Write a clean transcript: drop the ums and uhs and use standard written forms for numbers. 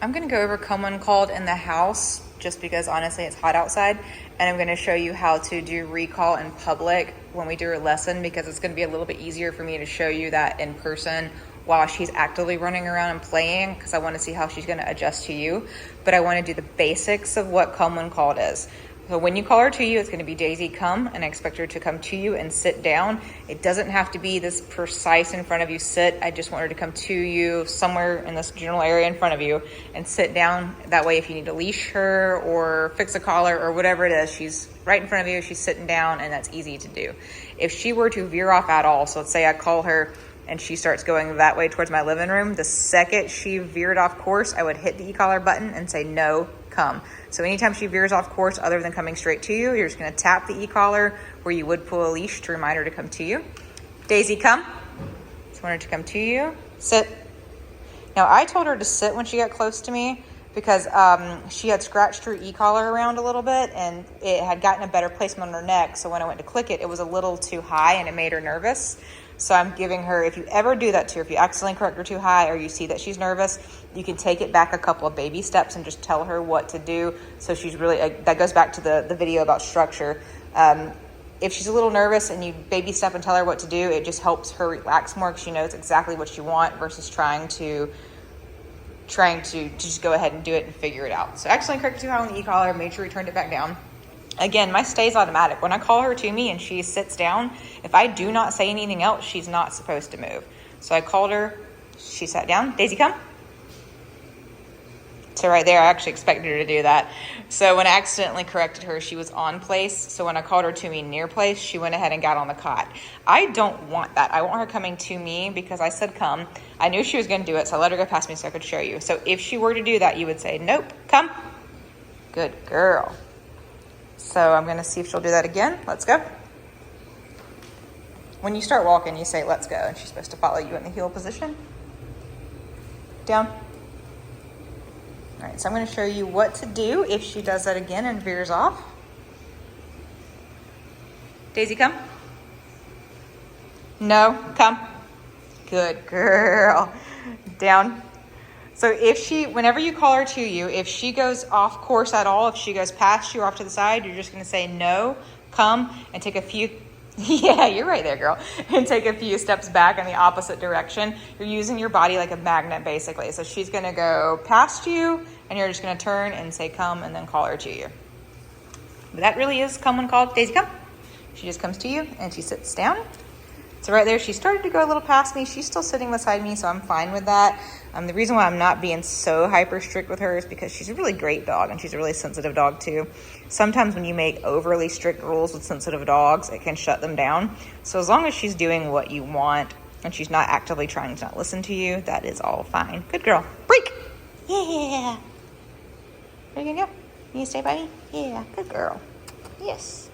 I'm gonna go over come when called in the house just because honestly it's hot outside, and I'm gonna show you how to do recall in public when we do a lesson, because it's gonna be a little bit easier for me to show you that in person while she's actively running around and playing, because I want to see how she's gonna adjust to you. But I want to do the basics of what come when called is. So when you call her to you, it's going to be Daisy come, and I expect her to come to you and sit down. It doesn't have to be this precise in front of you sit. I just want her to come to you somewhere in this general area in front of you and sit down. That way, if you need to leash her or fix a collar or whatever it is, she's right in front of you, she's sitting down, and that's easy to do. If she were to veer off at all, so let's say I call her and she starts going that way towards my living room, the second she veered off course, I would hit the e-collar button and say, no, come. So anytime she veers off course other than coming straight to you, you're just gonna tap the e-collar where you would pull a leash to remind her to come to you. Daisy, come. So I want her to come to you. Sit. Now I told her to sit when she got close to me because she had scratched her e-collar around a little bit and it had gotten a better placement on her neck. So when I went to click it, it was a little too high and it made her nervous. So I'm giving her, if you ever do that to her, if you accidentally correct her too high or you see that she's nervous, you can take it back a couple of baby steps and just tell her what to do. So she's really, that goes back to the video about structure. If she's a little nervous and you baby step and tell her what to do, it just helps her relax more because she knows exactly what you want versus trying to just go ahead and do it and figure it out. So accidentally corrected too high on the e-collar, made sure we turned it back down. Again, my stay is automatic. When I call her to me and she sits down, if I do not say anything else, she's not supposed to move. So I called her, she sat down. Daisy, come. So right there, I actually expected her to do that. So when I accidentally corrected her, she was on place. So when I called her to me near place, she went ahead and got on the cot. I don't want that. I want her coming to me because I said come. I knew she was going to do it, so I let her go past me so I could show you. So if she were to do that, you would say, nope, come. Good girl. So I'm going to see if she'll do that again. Let's go. When you start walking, you say, let's go. And she's supposed to follow you in the heel position. Down. All right, so I'm going to show you what to do if she does that again and veers off. Daisy, come. No, come. Good girl. Down. So if she, whenever you call her to you, if she goes off course at all, if she goes past you or off to the side, you're just going to say no, come, and take a few, yeah, you're right there, girl, and take a few steps back in the opposite direction. You're using your body like a magnet, basically. So she's going to go past you, and you're just going to turn and say come, and then call her to you. But that really is come when called. Daisy, come. She just comes to you, and she sits down. So right there, she started to go a little past me. She's still sitting beside me, so I'm fine with that. The reason why I'm not being so hyper strict with her is because she's a really great dog, and she's a really sensitive dog too. Sometimes when you make overly strict rules with sensitive dogs, it can shut them down. So as long as she's doing what you want and she's not actively trying to not listen to you, that is all fine. Good girl. Break. Yeah. Where are you gonna go? You gonna stay by me? Yeah, good girl. Yes.